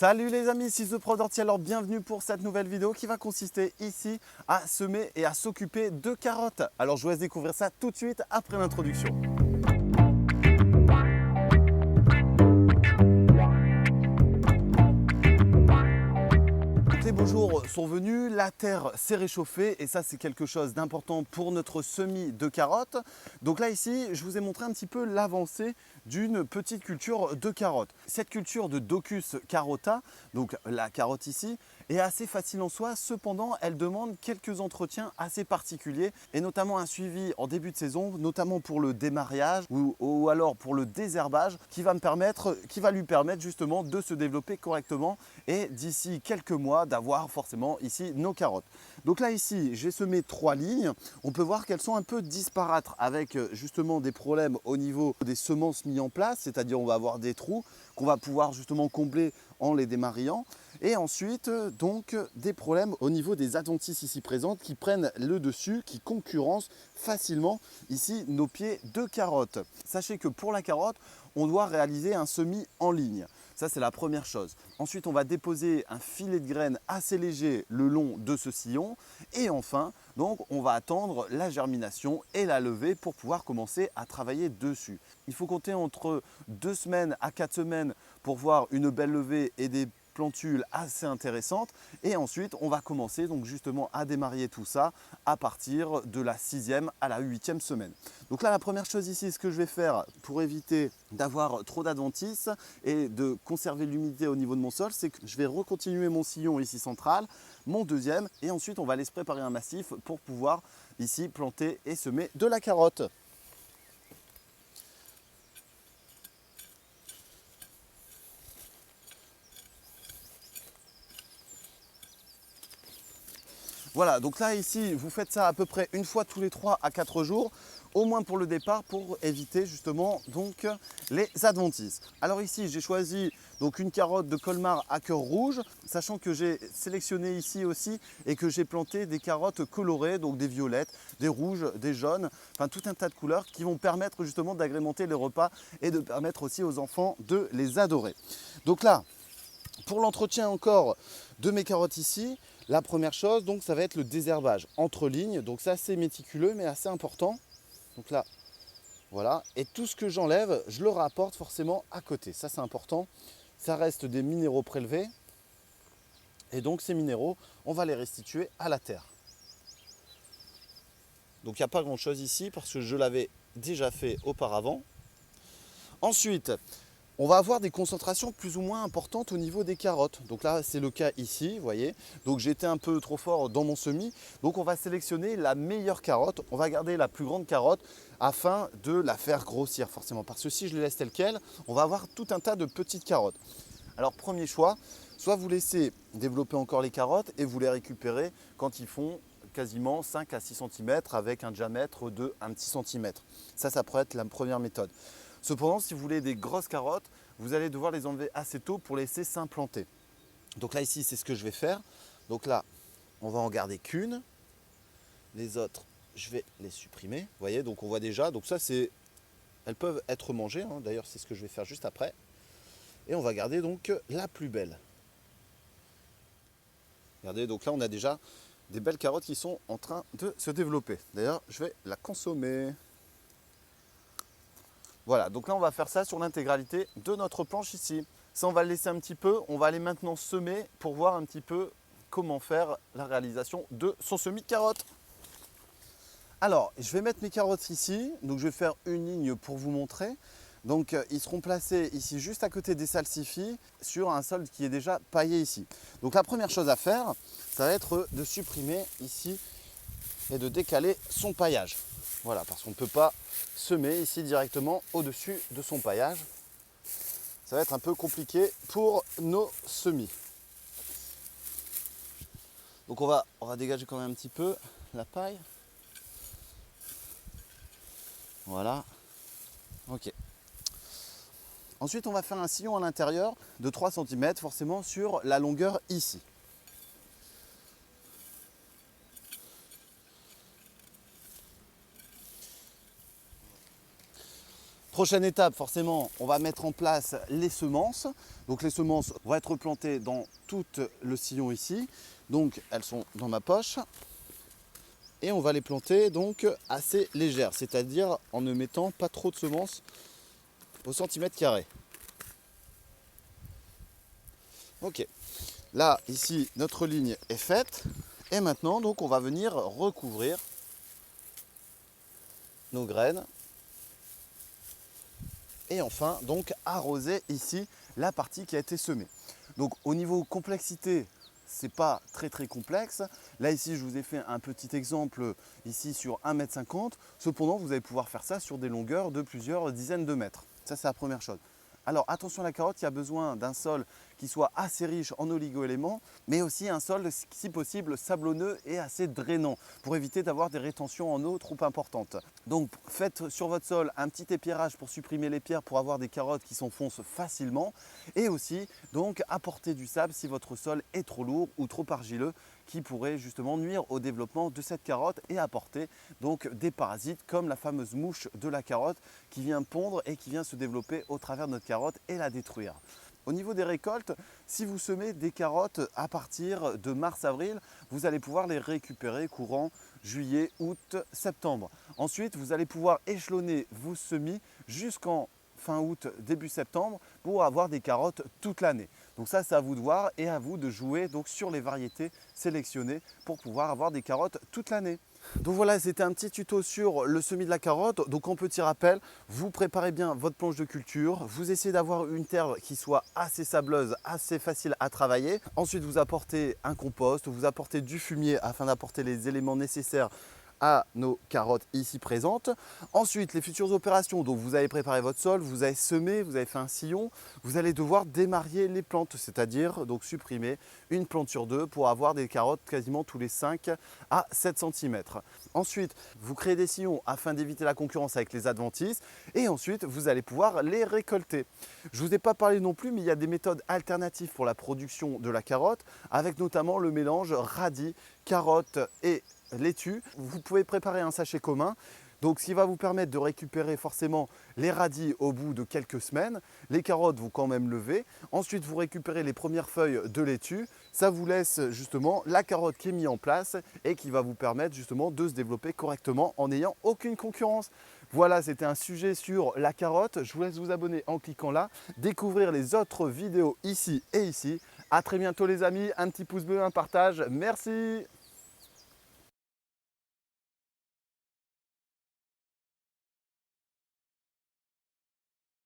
Salut les amis, c'est The Pro Hortier. Alors bienvenue pour cette nouvelle vidéo qui va consister ici à semer et à s'occuper de carottes. Alors je vous laisse découvrir ça tout de suite après l'introduction. Les beaux jours sont venus, la terre s'est réchauffée et ça c'est quelque chose d'important pour notre semis de carottes. Donc là ici, je vous ai montré un petit peu l'avancée d'une petite culture de carottes. Cette culture de Docus carota, donc la carotte ici, est assez facile en soi, cependant elle demande quelques entretiens assez particuliers et notamment un suivi en début de saison, notamment pour le démariage ou alors pour le désherbage qui va lui permettre justement de se développer correctement et d'ici quelques mois d'avoir forcément ici nos carottes. Donc là ici j'ai semé 3 lignes, on peut voir qu'elles sont un peu disparates avec justement des problèmes au niveau des semences mises en place, c'est-à-dire on va avoir des trous qu'on va pouvoir justement combler en les démariant et ensuite donc des problèmes au niveau des adventices ici présentes qui prennent le dessus, qui concurrencent facilement ici nos pieds de carottes. Sachez que pour la carotte, on doit réaliser un semis en ligne. Ça, c'est la première chose. Ensuite, on va déposer un filet de graines assez léger le long de ce sillon. Et enfin, donc, on va attendre la germination et la levée pour pouvoir commencer à travailler dessus. Il faut compter entre 2 semaines à 4 semaines pour voir une belle levée et des plantules assez intéressantes et ensuite on va commencer donc justement à démarrer tout ça à partir de la 6e à la 8e semaine. Donc là la première chose ici, ce que je vais faire pour éviter d'avoir trop d'adventices et de conserver l'humidité au niveau de mon sol, c'est que je vais recontinuer mon sillon ici central, mon deuxième et ensuite on va aller se préparer un massif pour pouvoir ici planter et semer de la carotte. Voilà, donc là ici, vous faites ça à peu près une fois tous les 3 à 4 jours, au moins pour le départ, pour éviter justement donc les adventices. Alors ici, j'ai choisi donc une carotte de Colmar à cœur rouge, sachant que j'ai sélectionné ici aussi et que j'ai planté des carottes colorées, donc des violettes, des rouges, des jaunes, enfin tout un tas de couleurs qui vont permettre justement d'agrémenter les repas et de permettre aussi aux enfants de les adorer. Donc là, pour l'entretien encore de mes carottes ici, la première chose, donc, ça va être le désherbage entre lignes. Donc c'est assez méticuleux mais assez important. Donc là, voilà. Et tout ce que j'enlève, je le rapporte forcément à côté. Ça c'est important. Ça reste des minéraux prélevés. Et donc ces minéraux, on va les restituer à la terre. Donc il n'y a pas grand chose ici parce que je l'avais déjà fait auparavant. Ensuite, on va avoir des concentrations plus ou moins importantes au niveau des carottes. Donc là, c'est le cas ici, vous voyez. Donc j'étais un peu trop fort dans mon semis. Donc on va sélectionner la meilleure carotte. On va garder la plus grande carotte afin de la faire grossir forcément. Parce que si je les laisse telles quelles, on va avoir tout un tas de petites carottes. Alors premier choix, soit vous laissez développer encore les carottes et vous les récupérez quand ils font quasiment 5 à 6 cm avec un diamètre de 1 petit centimètre. Ça pourrait être la première méthode. Cependant, si vous voulez des grosses carottes, vous allez devoir les enlever assez tôt pour laisser s'implanter. Donc là, ici, c'est ce que je vais faire. Donc là, on va en garder qu'une. Les autres, je vais les supprimer. Vous voyez, donc on voit déjà. Donc ça, elles peuvent être mangées. Hein. D'ailleurs, c'est ce que je vais faire juste après. Et on va garder donc la plus belle. Regardez, donc là, on a déjà des belles carottes qui sont en train de se développer. D'ailleurs, je vais la consommer. Voilà, donc là on va faire ça sur l'intégralité de notre planche ici. Ça on va le laisser un petit peu, on va aller maintenant semer pour voir un petit peu comment faire la réalisation de son semis de carottes. Alors, je vais mettre mes carottes ici, donc je vais faire une ligne pour vous montrer. Donc ils seront placés ici juste à côté des salsifis sur un sol qui est déjà paillé ici. Donc la première chose à faire, ça va être de supprimer ici et de décaler son paillage. Voilà, parce qu'on ne peut pas semer ici directement au-dessus de son paillage. Ça va être un peu compliqué pour nos semis. Donc on va dégager quand même un petit peu la paille. Voilà. Ok. Ensuite, on va faire un sillon à l'intérieur de 3 cm, forcément sur la longueur ici. Prochaine étape, forcément, on va mettre en place les semences. Donc les semences vont être plantées dans tout le sillon ici. Donc elles sont dans ma poche. Et on va les planter donc assez légères, c'est-à-dire en ne mettant pas trop de semences au centimètre carré. Ok, là ici notre ligne est faite. Et maintenant donc on va venir recouvrir nos graines. Et enfin donc arroser ici la partie qui a été semée. Donc au niveau complexité, c'est pas très complexe. Là ici je vous ai fait un petit exemple ici sur 1,50 m. Cependant vous allez pouvoir faire ça sur des longueurs de plusieurs dizaines de mètres. Ça c'est la première chose. Alors attention, la carotte, il y a besoin d'un sol qui soit assez riche en oligo-éléments, mais aussi un sol si possible sablonneux et assez drainant pour éviter d'avoir des rétentions en eau trop importantes. Donc faites sur votre sol un petit épierrage pour supprimer les pierres pour avoir des carottes qui s'enfoncent facilement, et aussi donc apporter du sable si votre sol est trop lourd ou trop argileux, qui pourrait justement nuire au développement de cette carotte et apporter donc des parasites comme la fameuse mouche de la carotte qui vient pondre et qui vient se développer au travers de notre carotte et la détruire. Au niveau des récoltes, si vous semez des carottes à partir de mars-avril, vous allez pouvoir les récupérer courant juillet, août, septembre. Ensuite, vous allez pouvoir échelonner vos semis jusqu'en fin août, début septembre pour avoir des carottes toute l'année. Donc ça, c'est à vous de voir et à vous de jouer donc sur les variétés sélectionnées pour pouvoir avoir des carottes toute l'année. Donc voilà, c'était un petit tuto sur le semis de la carotte. Donc en petit rappel, vous préparez bien votre planche de culture, vous essayez d'avoir une terre qui soit assez sableuse, assez facile à travailler. Ensuite, vous apportez un compost, vous apportez du fumier afin d'apporter les éléments nécessaires à nos carottes ici présentes. Ensuite, les futures opérations, donc vous avez préparé votre sol, vous avez semé, vous avez fait un sillon, vous allez devoir démarier les plantes, c'est-à-dire donc supprimer une plante sur deux pour avoir des carottes quasiment tous les 5 à 7 cm. Ensuite, vous créez des sillons afin d'éviter la concurrence avec les adventices et ensuite, vous allez pouvoir les récolter. Je ne vous ai pas parlé non plus, mais il y a des méthodes alternatives pour la production de la carotte avec notamment le mélange radis, carottes et laitue. Vous pouvez préparer un sachet commun, donc ce qui va vous permettre de récupérer forcément les radis au bout de quelques semaines. Les carottes vont quand même lever. Ensuite, vous récupérez les premières feuilles de laitue. Ça vous laisse justement la carotte qui est mise en place et qui va vous permettre justement de se développer correctement en n'ayant aucune concurrence. Voilà, c'était un sujet sur la carotte. Je vous laisse vous abonner en cliquant là, découvrir les autres vidéos ici et ici. À très bientôt les amis, un petit pouce bleu, un partage. Merci.